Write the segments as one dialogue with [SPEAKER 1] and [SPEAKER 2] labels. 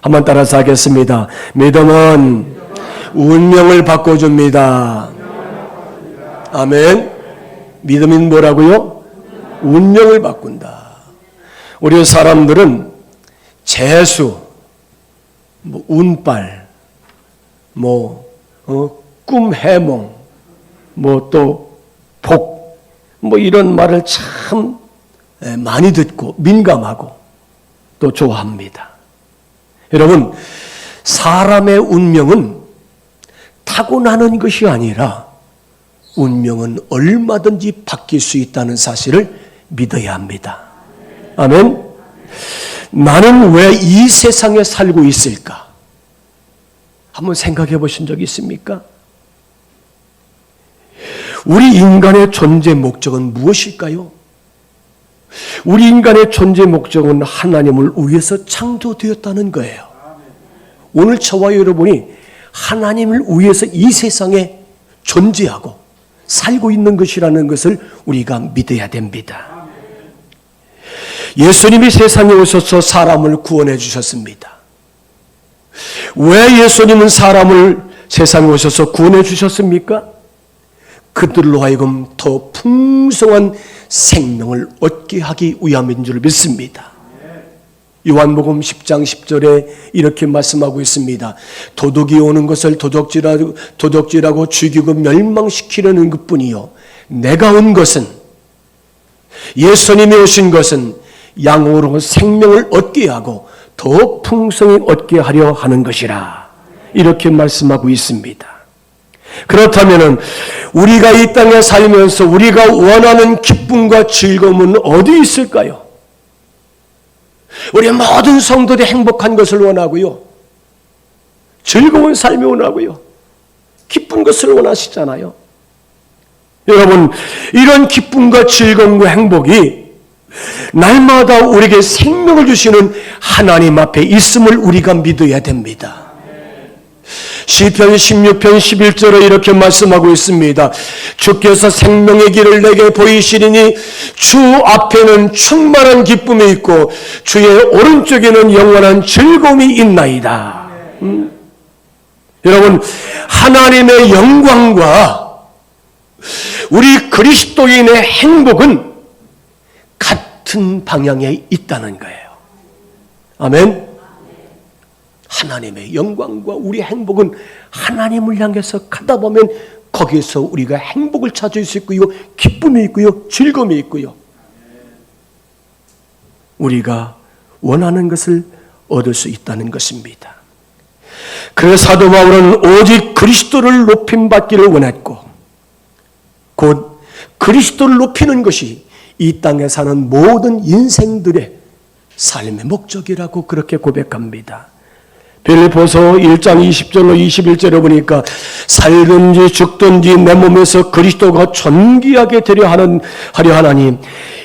[SPEAKER 1] 한번 따라서 하겠습니다. 믿음은 운명을 바꿔줍니다. 아멘. 믿음이 뭐라고요? 운명을 바꾼다. 우리 사람들은 재수, 운빨, 꿈 해몽, 또 복, 이런 말을 참 많이 듣고 민감하고 또 좋아합니다. 여러분, 사람의 운명은 타고나는 것이 아니라 운명은 얼마든지 바뀔 수 있다는 사실을 믿어야 합니다. 아멘. 나는 왜 이 세상에 살고 있을까? 한번 생각해 보신 적 있습니까? 우리 인간의 존재 목적은 무엇일까요? 우리 인간의 존재 목적은 하나님을 위해서 창조되었다는 거예요. 오늘 저와 여러분이 하나님을 위해서 이 세상에 존재하고 살고 있는 것이라는 것을 우리가 믿어야 됩니다. 예수님이 세상에 오셔서 사람을 구원해 주셨습니다. 왜 예수님은 사람을 세상에 오셔서 구원해 주셨습니까? 그들로 하여금 더 풍성한 생명을 얻게 하기 위함인 줄 믿습니다. 요한복음 10장 10절에 이렇게 말씀하고 있습니다. 도둑이 오는 것을 도적질하고 죽이고 멸망시키려는 것뿐이요, 내가 온 것은, 예수님이 오신 것은 양으로 생명을 얻게 하고 더 풍성히 얻게 하려 하는 것이라, 이렇게 말씀하고 있습니다. 그렇다면 우리가 이 땅에 살면서 우리가 원하는 기쁨과 즐거움은 어디 있을까요? 우리 모든 성도들이 행복한 것을 원하고요, 즐거운 삶을 원하고요, 기쁜 것을 원하시잖아요. 여러분, 이런 기쁨과 즐거움과 행복이 날마다 우리에게 생명을 주시는 하나님 앞에 있음을 우리가 믿어야 됩니다. 시편 16편 11절에 이렇게 말씀하고 있습니다. 주께서 생명의 길을 내게 보이시리니 주 앞에는 충만한 기쁨이 있고 주의 오른쪽에는 영원한 즐거움이 있나이다. 여러분, 하나님의 영광과 우리 그리스도인의 행복은 같은 방향에 있다는 거예요. 아멘. 하나님의 영광과 우리 행복은 하나님을 향해서 가다 보면 거기에서 우리가 행복을 찾을 수 있고요, 기쁨이 있고요, 즐거움이 있고요, 우리가 원하는 것을 얻을 수 있다는 것입니다. 그래서 사도 바울은 오직 그리스도를 높임받기를 원했고, 곧 그리스도를 높이는 것이 이 땅에 사는 모든 인생들의 삶의 목적이라고 그렇게 고백합니다. 빌립보서 1장 20절로 21절에 보니까 살든지 죽든지 내 몸에서 그리스도가 존귀하게 되려 하려 하나니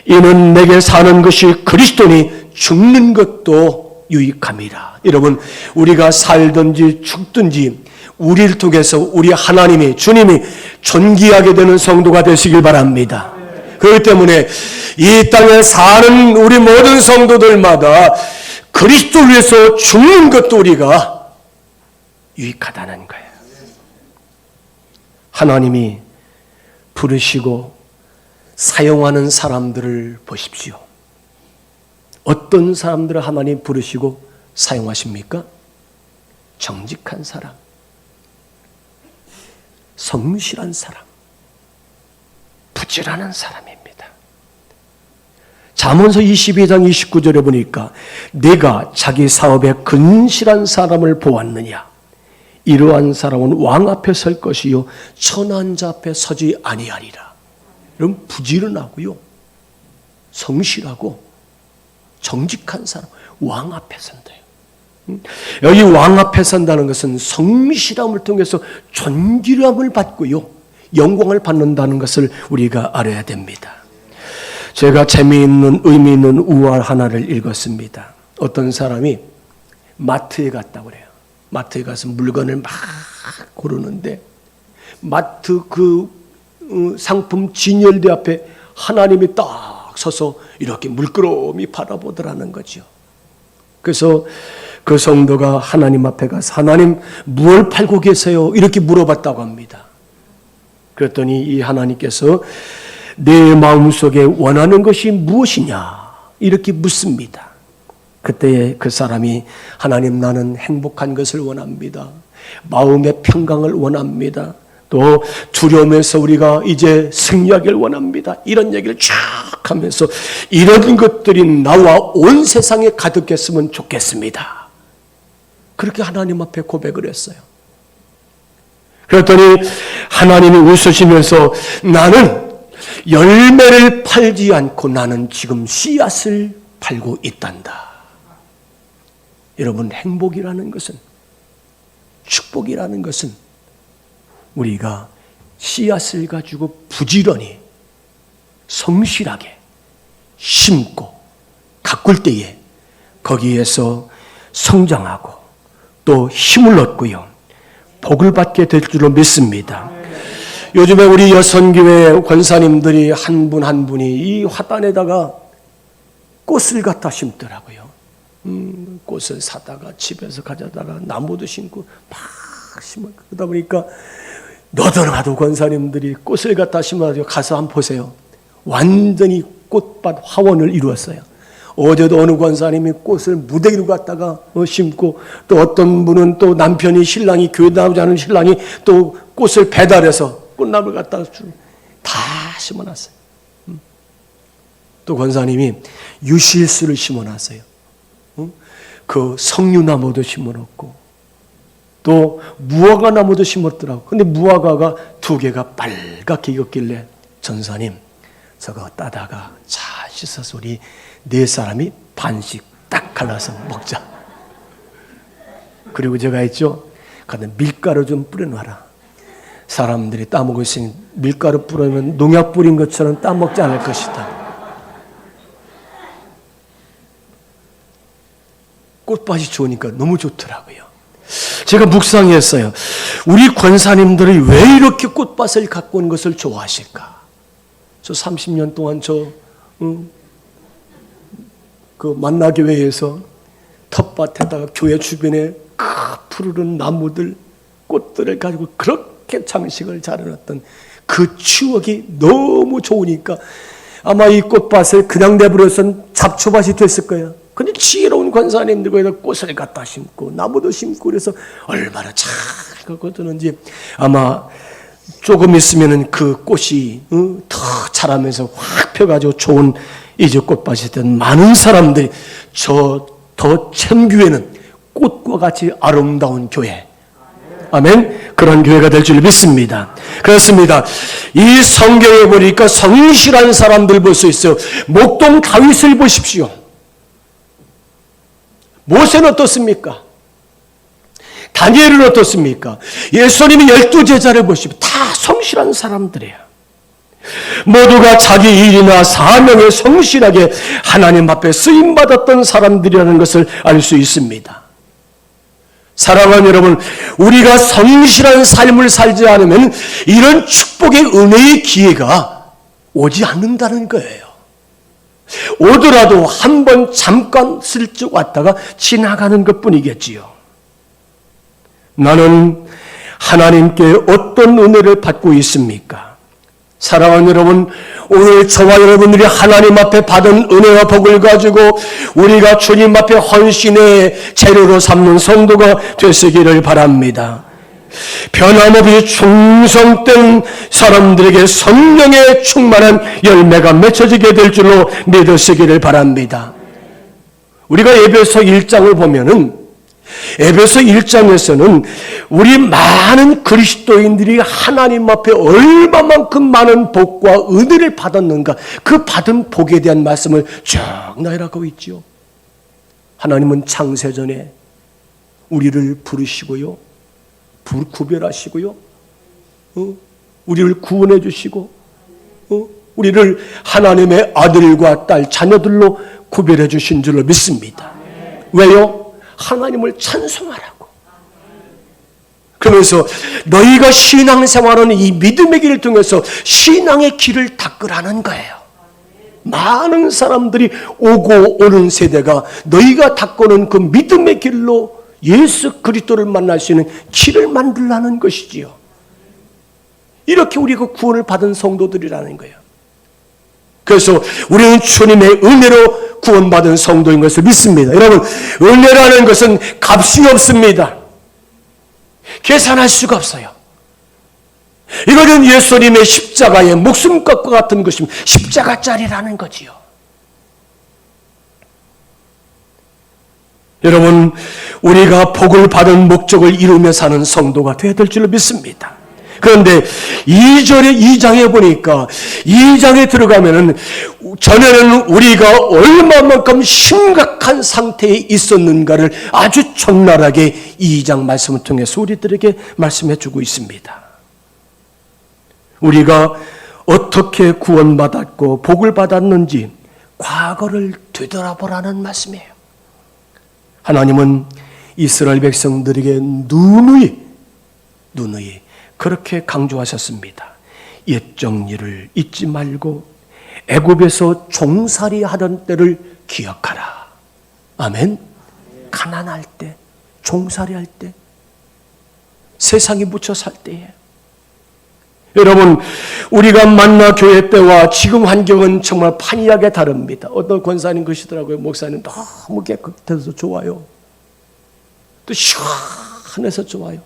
[SPEAKER 1] 이는 내게 사는 것이 그리스도니 죽는 것도 유익함이라. 여러분, 우리가 살든지 죽든지 우리를 통해서 우리 하나님이, 주님이 존귀하게 되는 성도가 되시길 바랍니다. 그렇기 때문에 이 땅에 사는 우리 모든 성도들마다 그리스도를 위해서 죽는 것도 우리가 유익하다는 거예요. 하나님이 부르시고 사용하는 사람들을 보십시오. 어떤 사람들을 하나님 부르시고 사용하십니까? 정직한 사람, 성실한 사람, 부지런한 사람입니다. 잠언서 22장 29절에 보니까 내가 자기 사업에 근실한 사람을 보았느냐? 이러한 사람은 왕 앞에 설 것이요 천한 자 앞에 서지 아니하리라. 여러분, 부지런하고요, 성실하고 정직한 사람, 왕 앞에 선대요. 여기 왕 앞에 선다는 것은 성실함을 통해서 존귀함을 받고요, 영광을 받는다는 것을 우리가 알아야 됩니다. 제가 재미있는 의미 있는 우화 하나를 읽었습니다. 어떤 사람이 마트에 갔다고 그래요. 마트에 가서 물건을 막 고르는데 마트 그 상품 진열대 앞에 하나님이 딱 서서 이렇게 물끄러미 바라보더라는 거죠. 그래서 그 성도가 하나님 앞에 가서 하나님 무엇을 팔고 계세요? 이렇게 물어봤다고 합니다. 그랬더니 이 하나님께서 내 마음속에 원하는 것이 무엇이냐? 이렇게 묻습니다. 그때 그 사람이 하나님 나는 행복한 것을 원합니다. 마음의 평강을 원합니다. 또 두려움에서 우리가 이제 승리하기를 원합니다. 이런 얘기를 쫙 하면서 이런 것들이 나와 온 세상에 가득했으면 좋겠습니다. 그렇게 하나님 앞에 고백을 했어요. 그랬더니 하나님이 웃으시면서 나는 열매를 팔지 않고 나는 지금 씨앗을 팔고 있단다. 여러분, 행복이라는 것은, 축복이라는 것은 우리가 씨앗을 가지고 부지런히 성실하게 심고 가꿀 때에 거기에서 성장하고 또 힘을 얻고요, 복을 받게 될 줄로 믿습니다. 요즘에 우리 여선교회 권사님들이 한 분 한 분이 이 화단에다가 꽃을 갖다 심더라고요. 꽃을 사다가 집에서 가져다가 나무도 심고 막 심어. 그러다 보니까 너도나도 권사님들이 꽃을 갖다 심어가지고 가서 한번 보세요. 완전히 꽃밭 화원을 이루었어요. 어제도 어느 권사님이 꽃을 무대기로 갖다가 심고, 또 어떤 분은 또 남편이 신랑이 교회 나오지 않은 신랑이 또 꽃을 배달해서 꽃나무를 갖다가 다 심어놨어요. 또 권사님이 유실수를 심어놨어요. 그 석류나무도 심어놓고 또 무화과 나무도 심었더라고. 근데 무화과가 2개가 빨갛게 익었길래 전사님 저거 따다가 잘 씻어서 우리 4사람이 반씩 딱 갈라서 먹자. 그리고 제가 했죠. 가서 밀가루 좀 뿌려놔라. 사람들이 따먹을 수 있는 밀가루 뿌리면 농약 뿌린 것처럼 따먹지 않을 것이다. 꽃밭이 좋으니까 너무 좋더라고요. 제가 묵상했어요. 우리 권사님들이 왜 이렇게 꽃밭을 갖고 오는 것을 좋아하실까? 저 30년 동안 그 만나교회에서 텃밭에다가 교회 주변에 푸르른 나무들, 꽃들을 가지고 그렇게 장식을 잘해놨던 그 추억이 너무 좋으니까 아마 이 꽃밭을 그냥 내버려선 잡초밭이 됐을 거예요. 근데 지혜로운 권사님들 거기다 꽃을 갖다 심고 나무도 심고 그래서 얼마나 잘 걷었는지 아마 조금 있으면은 그 꽃이 더 자라면서 확 펴가지고 좋은 이제 꽃밭이 된 많은 사람들이 더 참 교회는 꽃과 같이 아름다운 교회, 아멘, 그런 교회가 될 줄 믿습니다. 그렇습니다. 이 성경에 보니까 성실한 사람들 볼 수 있어요. 목동 다윗을 보십시오. 모세는 어떻습니까? 다니엘은 어떻습니까? 예수님이 12제자를 보시면 다 성실한 사람들이에요. 모두가 자기 일이나 사명에 성실하게 하나님 앞에 쓰임받았던 사람들이라는 것을 알 수 있습니다. 사랑하는 여러분, 우리가 성실한 삶을 살지 않으면 이런 축복의 은혜의 기회가 오지 않는다는 거예요. 오더라도 한 번 잠깐 슬쩍 왔다가 지나가는 것뿐이겠지요. 나는 하나님께 어떤 은혜를 받고 있습니까? 사랑하는 여러분, 오늘 저와 여러분들이 하나님 앞에 받은 은혜와 복을 가지고 우리가 주님 앞에 헌신의 재료로 삼는 성도가 되시기를 바랍니다. 변함없이 충성된 사람들에게 성령의 충만한 열매가 맺혀지게 될 줄로 믿으시기를 바랍니다. 우리가 에베소 1장을 보면은 에베소 1장에서는 우리 많은 그리스도인들이 하나님 앞에 얼마만큼 많은 복과 은혜를 받았는가, 그 받은 복에 대한 말씀을 쭉 나열하고 있지요. 하나님은 창세전에 우리를 부르시고요, 구별하시고요, 우리를 구원해 주시고, 우리를 하나님의 아들과 딸, 자녀들로 구별해 주신 줄로 믿습니다. 왜요? 하나님을 찬송하라고. 그러면서 너희가 신앙생활하는 이 믿음의 길을 통해서 신앙의 길을 닦으라는 거예요. 많은 사람들이 오고 오는 세대가 너희가 닦고는 그 믿음의 길로 예수 그리스도를 만날 수 있는 길을 만들라는 것이지요. 이렇게 우리가 구원을 받은 성도들이라는 거예요. 그래서 우리는 주님의 은혜로 구원받은 성도인 것을 믿습니다. 여러분, 은혜라는 것은 값이 없습니다. 계산할 수가 없어요. 이거는 예수님의 십자가의 목숨값과 같은 것입니다. 십자가짜리라는 거지요. 여러분, 우리가 복을 받은 목적을 이루며 사는 성도가 되어야 될 줄로 믿습니다. 그런데 2장에 보니까 2장에 들어가면은 전에는 우리가 얼마만큼 심각한 상태에 있었는가를 아주 적나라하게 2장 말씀을 통해서 우리들에게 말씀해 주고 있습니다. 우리가 어떻게 구원받았고 복을 받았는지 과거를 되돌아보라는 말씀이에요. 하나님은 이스라엘 백성들에게 누누이 그렇게 강조하셨습니다. 옛적 일을 잊지 말고 애굽에서 종살이 하던 때를 기억하라. 아멘. 가난할 때, 종살이 할 때, 세상에 묻혀 살 때에. 여러분, 우리가 만나 교회 때와 지금 환경은 정말 판이하게 다릅니다. 어떤 권사님 그러시더라고요. 목사님 너무 깨끗해서 좋아요. 또 시원해서 좋아요.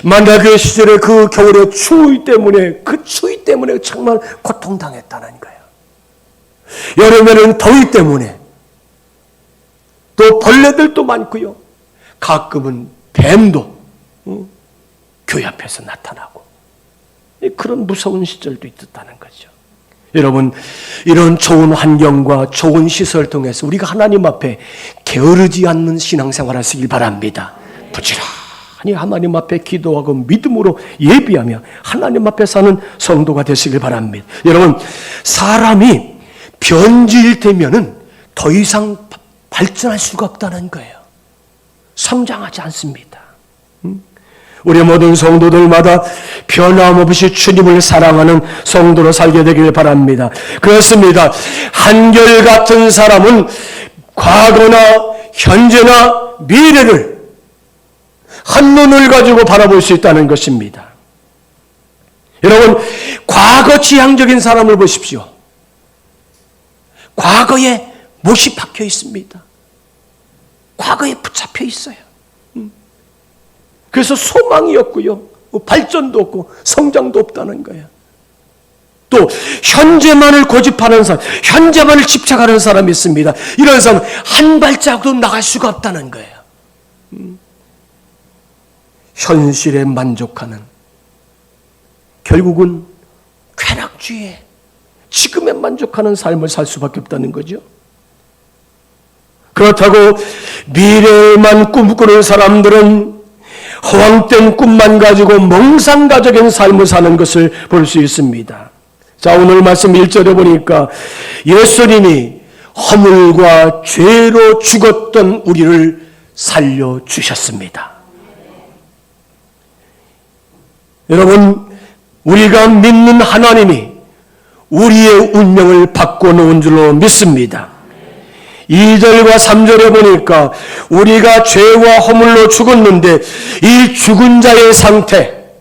[SPEAKER 1] 만나 그 시절에 그 겨울의 추위 때문에 정말 고통당했다는 거예요. 여름에는 더위 때문에 또 벌레들도 많고요. 가끔은 뱀도 교회 앞에서 나타나고 그런 무서운 시절도 있었다는 거죠. 여러분, 이런 좋은 환경과 좋은 시설을 통해서 우리가 하나님 앞에 게으르지 않는 신앙생활을 하시길 바랍니다. 부지런히 하나님 앞에 기도하고 믿음으로 예비하며 하나님 앞에 사는 성도가 되시길 바랍니다. 여러분, 사람이 변질되면은 더 이상 발전할 수가 없다는 거예요. 성장하지 않습니다. 우리 모든 성도들마다 변함없이 주님을 사랑하는 성도로 살게 되길 바랍니다. 그렇습니다. 한결같은 사람은 과거나 현재나 미래를 한눈을 가지고 바라볼 수 있다는 것입니다. 여러분, 과거 지향적인 사람을 보십시오. 과거에 못이 박혀 있습니다. 과거에 붙잡혀 있어요. 그래서 소망이 없고요. 발전도 없고 성장도 없다는 거예요. 또 현재만을 고집하는 사람, 현재만을 집착하는 사람이 있습니다. 이런 사람은 한 발자국도 나갈 수가 없다는 거예요. 현실에 만족하는, 결국은 쾌락주의에, 지금에 만족하는 삶을 살 수밖에 없다는 거죠. 그렇다고 미래만 꿈꾸는 사람들은 허황된 꿈만 가지고 몽상가적인 삶을 사는 것을 볼 수 있습니다. 자, 오늘 말씀 1절에 보니까 예수님이 허물과 죄로 죽었던 우리를 살려주셨습니다. 여러분, 우리가 믿는 하나님이 우리의 운명을 바꿔놓은 줄로 믿습니다. 2절과 3절에 보니까 우리가 죄와 허물로 죽었는데 이 죽은 자의 상태,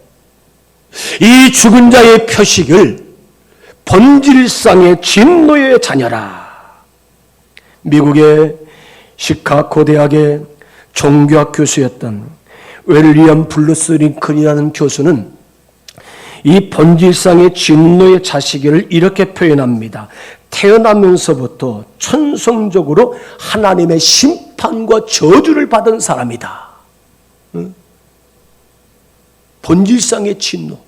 [SPEAKER 1] 이 죽은 자의 표식을 본질상의 진노의 자녀라. 미국의 시카고 대학의 종교학 교수였던 윌리엄 블루스 링컨이라는 교수는 이 본질상의 진노의 자식을 이렇게 표현합니다. 태어나면서부터 천성적으로 하나님의 심판과 저주를 받은 사람이다. 본질상의 진노.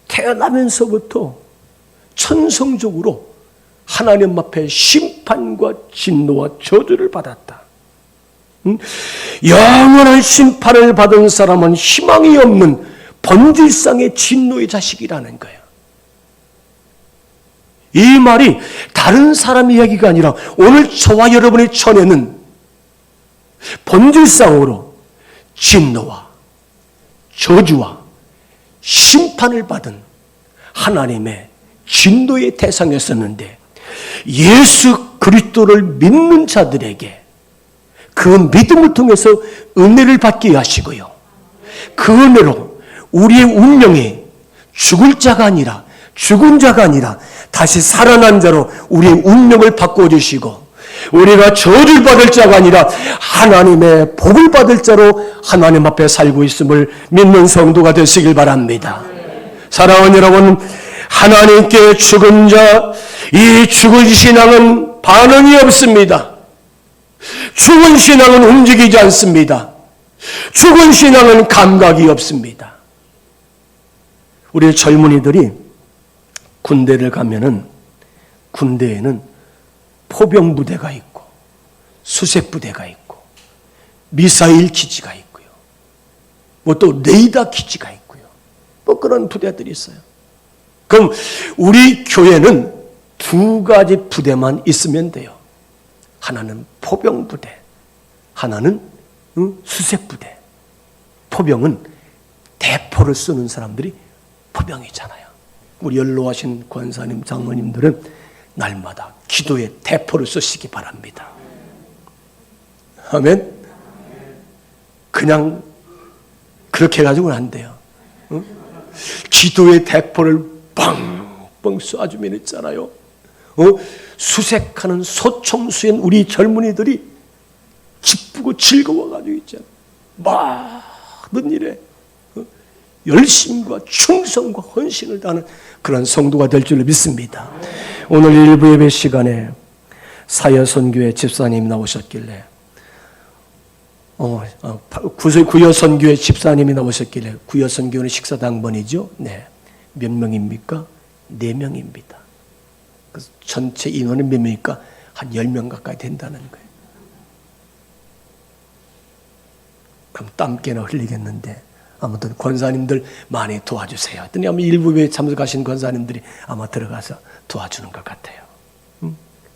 [SPEAKER 1] 태어나면서부터 천성적으로 하나님 앞에 심판과 진노와 저주를 받았다. 영원한 심판을 받은 사람은 희망이 없는 본질상의 진노의 자식이라는 거예요. 이 말이 다른 사람 이야기가 아니라 오늘 저와 여러분의 전에는 본질상으로 진노와 저주와 심판을 받은 하나님의 진노의 대상이었었는데 예수 그리스도를 믿는 자들에게 그 믿음을 통해서 은혜를 받게 하시고요. 그 은혜로 우리의 운명이 죽을 자가 아니라 죽은 자가 아니라 다시 살아난 자로 우리의 운명을 바꿔주시고 우리가 저주를 받을 자가 아니라 하나님의 복을 받을 자로 하나님 앞에 살고 있음을 믿는 성도가 되시길 바랍니다. 사랑하는 여러분, 하나님께 죽은 자, 이 죽은 신앙은 반응이 없습니다. 죽은 신앙은 움직이지 않습니다. 죽은 신앙은 감각이 없습니다. 우리 젊은이들이 군대를 가면은 군대에는 포병부대가 있고 수색부대가 있고 미사일 기지가 있고요. 뭐 또 레이더 기지가 있고요. 뭐 그런 부대들이 있어요. 그럼 우리 교회는 두 가지 부대만 있으면 돼요. 하나는 포병부대, 하나는 수색부대. 포병은 대포를 쏘는 사람들이 포병이잖아요. 우리 연로하신 권사님, 장로님들은 날마다 기도에 대포를 쏘시기 바랍니다. 아멘. 그냥 그렇게 해가지고는 안 돼요. 기도의 대포를 빵빵 쏴주면 있잖아요. 수색하는 소총수인 우리 젊은이들이 기쁘고 즐거워가지고 있잖아요. 많은 일에 열심과 충성과 헌신을 다하는 그런 성도가 될 줄로 믿습니다. 오늘 일부 예배 시간에 사여선교회 집사님이 나오셨길래 구여선교회 집사님이 나오셨길래 구여선교회는 식사당번이죠. 네. 몇 명입니까? 4명입니다. 그래서 전체 인원은 몇 명입니까? 한 10명 가까이 된다는 거예요. 그럼 땀깨나 흘리겠는데 아무튼 권사님들 많이 도와주세요. 했더니 아마 일부 예배에 참석하신 권사님들이 아마 들어가서 도와주는 것 같아요.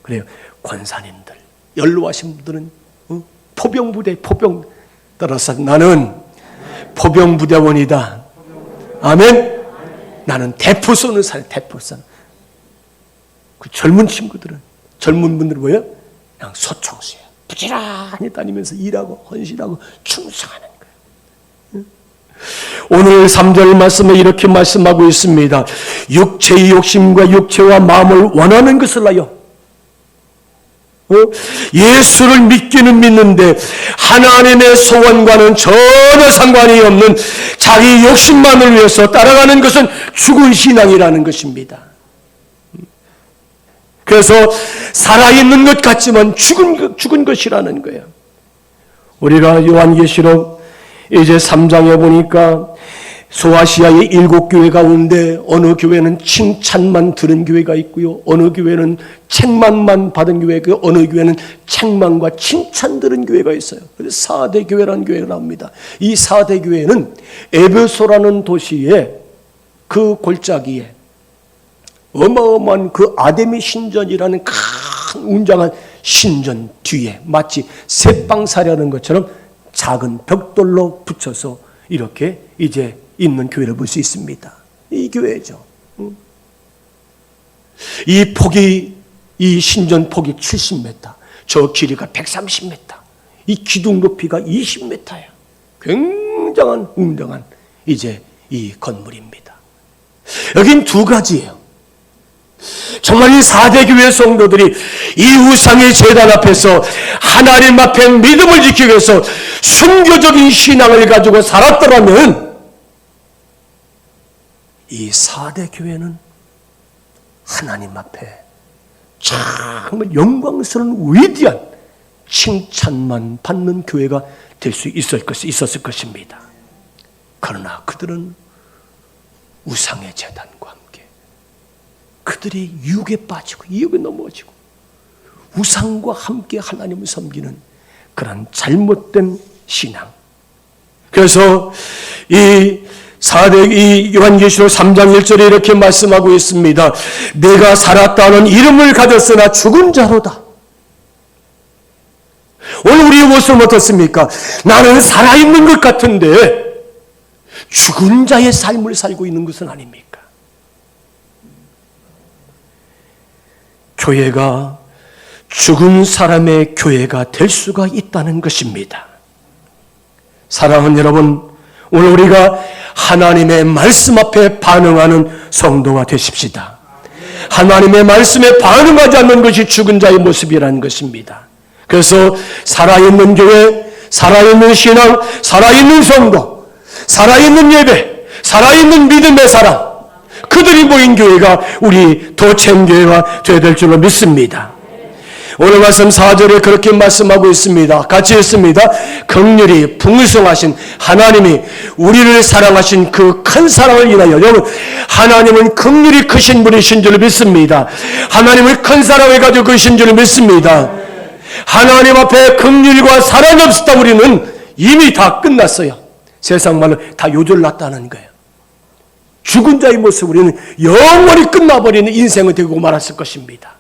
[SPEAKER 1] 그래요. 권사님들, 연로하신 분들은 포병부대, 포병 따라서 나는 포병부대원이다. 아멘. 나는 대포 쏘는 사람, 대포 쏘는. 그 젊은 친구들은, 젊은 분들은 뭐예요? 그냥 소총수예요. 부지런히 다니면서 일하고 헌신하고 충성하는 거예요. 오늘 3절 말씀에 이렇게 말씀하고 있습니다. 육체의 욕심과 육체와 마음을 원하는 것을 하여 예수를 믿기는 믿는데 하나님의 소원과는 전혀 상관이 없는 자기 욕심만을 위해서 따라가는 것은 죽은 신앙이라는 것입니다. 그래서 살아있는 것 같지만 죽은 것이라는 거예요. 우리가 요한계시록 이제 3장에 보니까 소아시아의 7교회 가운데 어느 교회는 칭찬만 들은 교회가 있고요. 어느 교회는 책망만 받은 교회가 있고요. 어느 교회는 책망과 칭찬 들은 교회가 있어요. 그래서 4대 교회라는 교회가 나옵니다. 이 4대 교회는 에베소라는 도시의 그 골짜기에 어마어마한 그 아데미 신전이라는 큰 웅장한 신전 뒤에 마치 새빵사려는 것처럼 작은 벽돌로 붙여서 이렇게 이제 있는 교회를 볼 수 있습니다. 이 교회죠. 이 폭이, 이 신전 폭이 70m, 저 길이가 130m, 이 기둥 높이가 20m예요. 굉장한 웅장한 이제 이 건물입니다. 여긴 두 가지예요. 정말 이 4대 교회 성도들이 이 우상의 제단 앞에서 하나님 앞에 믿음을 지키기 위해서 순교적인 신앙을 가지고 살았더라면 이 4대 교회는 하나님 앞에 정말 영광스러운 위대한 칭찬만 받는 교회가 될 수 있었을 것입니다. 그러나 그들은 우상의 제단과 함께 그들이 유혹에 빠지고 이욕에 넘어지고 우상과 함께 하나님을 섬기는 그런 잘못된 신앙. 그래서 이 요한계시록 3장 1절에 이렇게 말씀하고 있습니다. 내가 살았다는 이름을 가졌으나 죽은 자로다. 오늘 우리의 모습은 어떻습니까? 나는 살아있는 것 같은데 죽은 자의 삶을 살고 있는 것은 아닙니까? 교회가 죽은 사람의 교회가 될 수가 있다는 것입니다. 사랑하는 여러분, 오늘 우리가 하나님의 말씀 앞에 반응하는 성도가 되십시다. 하나님의 말씀에 반응하지 않는 것이 죽은 자의 모습이라는 것입니다. 그래서 살아있는 교회, 살아있는 신앙, 살아있는 성도, 살아있는 예배, 살아있는 믿음의 사람, 그들이 모인 교회가 우리 도천교회가 되어야 될 줄로 믿습니다. 오늘 말씀 4절에 그렇게 말씀하고 있습니다. 같이 읽습니다. 긍휼히 풍성하신 하나님이 우리를 사랑하신 그 큰 사랑을 인하여, 여러분, 하나님은 긍휼히 크신 분이신 줄 믿습니다. 하나님을 큰 사랑을 가지고 계신 줄 믿습니다. 하나님 앞에 긍휼과 사랑이 없었다 우리는 이미 다 끝났어요. 세상 말로 다 요절났다는 거예요. 죽은 자의 모습 우리는 영원히 끝나버리는 인생을 되고 말았을 것입니다.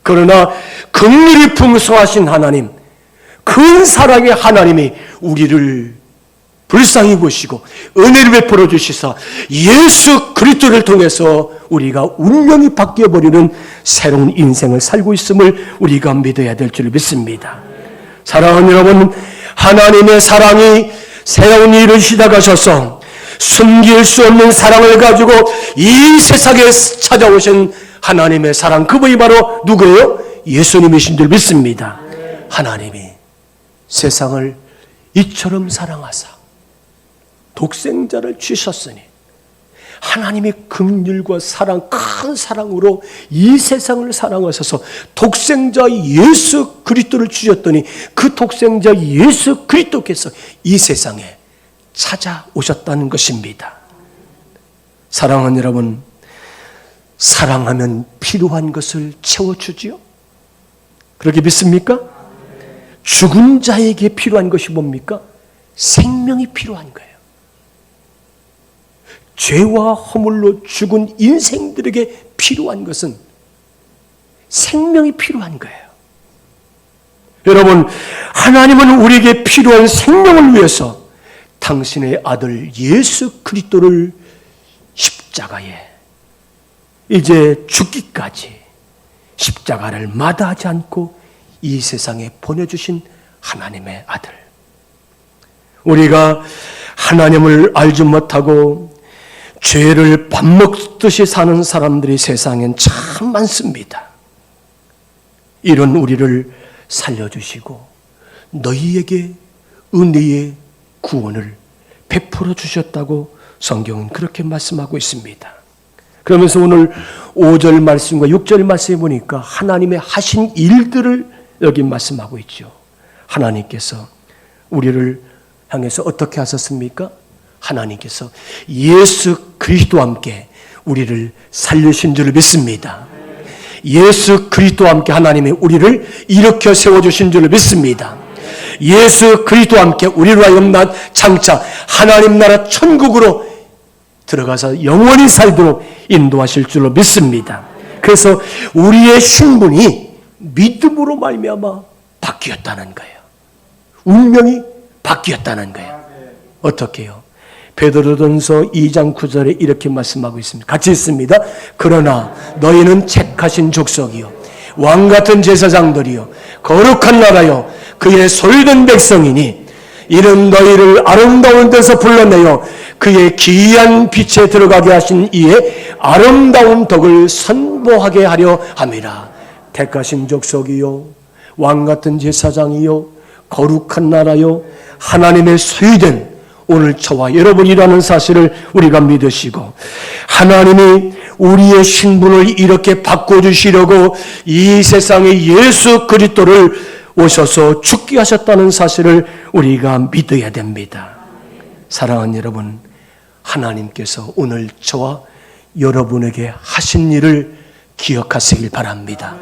[SPEAKER 1] 그러나 긍휼이 풍성하신 하나님, 큰 사랑의 하나님이 우리를 불쌍히 보시고 은혜를 베풀어 주시사 예수 그리스도를 통해서 우리가 운명이 바뀌어버리는 새로운 인생을 살고 있음을 우리가 믿어야 될 줄 믿습니다. 사랑하는 여러분, 하나님의 사랑이 새로운 일을 시작하셔서 숨길 수 없는 사랑을 가지고 이 세상에 찾아오신 하나님의 사랑, 그분이 바로 누구예요? 예수님이신 줄 믿습니다. 하나님이 세상을 이처럼 사랑하사 독생자를 주셨으니 하나님의 긍휼과 사랑, 큰 사랑으로 이 세상을 사랑하셔서 독생자 예수 그리스도를 주셨더니 그 독생자 예수 그리스도께서 이 세상에 찾아오셨다는 것입니다. 사랑하는 여러분, 사랑하면 필요한 것을 채워주지요? 그렇게 믿습니까? 죽은 자에게 필요한 것이 뭡니까? 생명이 필요한 거예요. 죄와 허물로 죽은 인생들에게 필요한 것은 생명이 필요한 거예요. 여러분, 하나님은 우리에게 필요한 생명을 위해서 당신의 아들 예수 그리스도를 십자가에 이제 죽기까지 십자가를 마다하지 않고 이 세상에 보내주신 하나님의 아들. 우리가 하나님을 알지 못하고 죄를 밥 먹듯이 사는 사람들이 세상엔 참 많습니다. 이런 우리를 살려주시고 너희에게 은혜의 구원을 베풀어 주셨다고 성경은 그렇게 말씀하고 있습니다. 그러면서 오늘 5절 말씀과 6절 말씀에 보니까 하나님의 하신 일들을 여기 말씀하고 있죠. 하나님께서 우리를 향해서 어떻게 하셨습니까? 하나님께서 예수 그리스도와 함께 우리를 살리신 줄 믿습니다. 예수 그리스도와 함께 하나님이 우리를 일으켜 세워주신 줄 믿습니다. 예수 그리스도와 함께 우리로 하여금 장차 하나님 나라 천국으로 들어가서 영원히 살도록 인도하실 줄로 믿습니다. 그래서 우리의 신분이 믿음으로 말미암아 바뀌었다는 거예요. 운명이 바뀌었다는 거예요. 어떻게 해요? 베드로전서 2장 9절에 이렇게 말씀하고 있습니다. 같이 읽습니다. 그러나 너희는 택하신 족속이요 왕같은 제사장들이요 거룩한 나라요 그의 소유된 백성이니 이는 너희를 아름다운 데서 불러내어 그의 기이한 빛에 들어가게 하신 이의 아름다운 덕을 선보하게 하려 함이라. 택하신 족속이요 왕같은 제사장이요 거룩한 나라요 하나님의 소유된 오늘 저와 여러분이라는 사실을 우리가 믿으시고 하나님이 우리의 신분을 이렇게 바꿔주시려고 이 세상에 예수 그리스도를 오셔서 죽게 하셨다는 사실을 우리가 믿어야 됩니다. 사랑하는 여러분, 하나님께서 오늘 저와 여러분에게 하신 일을 기억하시길 바랍니다.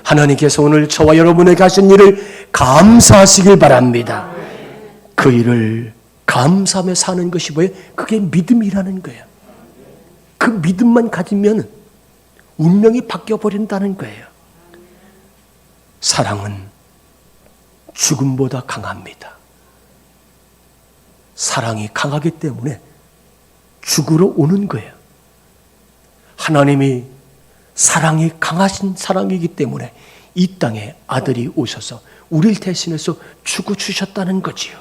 [SPEAKER 1] 하나님께서 오늘 저와 여러분에게 하신 일을 감사하시길 바랍니다. 그 일을 감사하며 사는 것이 뭐예요? 그게 믿음이라는 거예요. 그 믿음만 가지면 운명이 바뀌어버린다는 거예요. 사랑은 죽음보다 강합니다. 사랑이 강하기 때문에 죽으러 오는 거예요. 하나님이 사랑이 강하신 사랑이기 때문에 이 땅에 아들이 오셔서 우리를 대신해서 죽어주셨다는 거지요.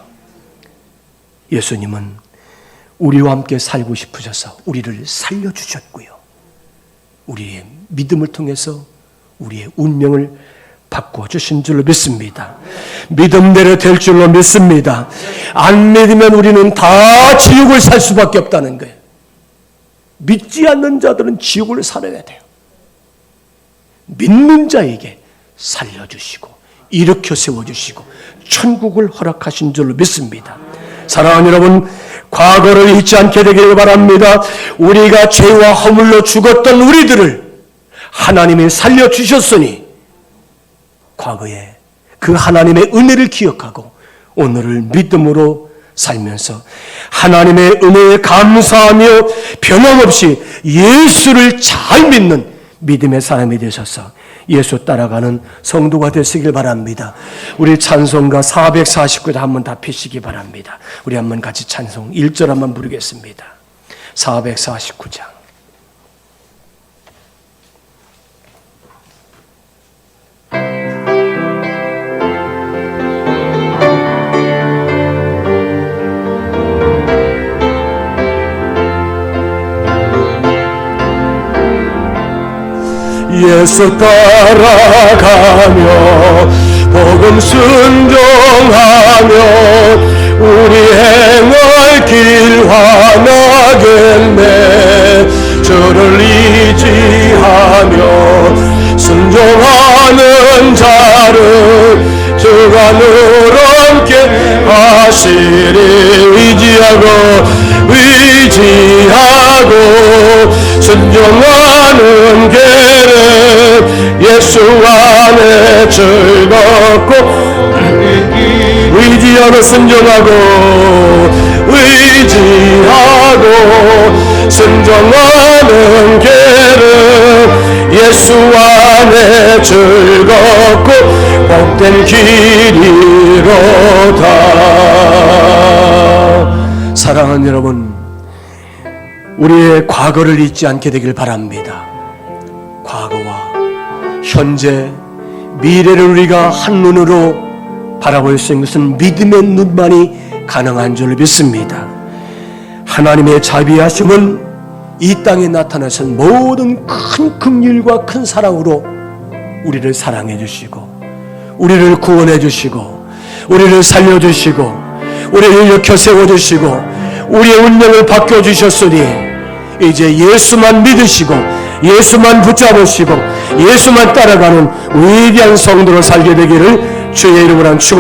[SPEAKER 1] 예수님은 우리와 함께 살고 싶으셔서 우리를 살려주셨고요. 우리의 믿음을 통해서 우리의 운명을 바꿔주신 줄로 믿습니다. 믿음대로 될 줄로 믿습니다. 안 믿으면 우리는 다 지옥을 살 수밖에 없다는 거예요. 믿지 않는 자들은 지옥을 살아야 돼요. 믿는 자에게 살려주시고 일으켜 세워주시고 천국을 허락하신 줄로 믿습니다. 사랑하는 여러분, 과거를 잊지 않게 되기를 바랍니다. 우리가 죄와 허물로 죽었던 우리들을 하나님이 살려주셨으니 과거에 그 하나님의 은혜를 기억하고 오늘을 믿음으로 살면서 하나님의 은혜에 감사하며 변함없이 예수를 잘 믿는 믿음의 사람이 되셔서 예수 따라가는 성도가 되시길 바랍니다. 우리 찬송가 449장 한번 다 피시기 바랍니다. 우리 한번 같이 찬송 1절 한번 부르겠습니다. 449장. 예수 따라가며 복음 순종하며 우리 행할 길 환하겠네. 주를 의지하며 순종하는 자를 주가 늘 함께 하시리. 의지하고 순종하는 길은 예수 안에 즐겁고 의지하고 순종하고 순종하는 길은 예수 안에 즐겁고 복된 길이로다. 사랑하는 여러분, 우리의 과거를 잊지 않게 되길 바랍니다. 과거와 현재, 미래를 우리가 한눈으로 바라볼 수 있는 것은 믿음의 눈만이 가능한 줄 믿습니다. 하나님의 자비하심은 이 땅에 나타나신 모든 큰 긍휼과 큰 사랑으로 우리를 사랑해 주시고 우리를 구원해 주시고 우리를 살려 주시고 우리를 일으켜 세워 주시고 우리의 운명을 바꿔 주셨으니 이제 예수만 믿으시고 예수만 붙잡으시고 예수만 따라가는 위대한 성도로 살게 되기를 주의 이름으로 축원합니다.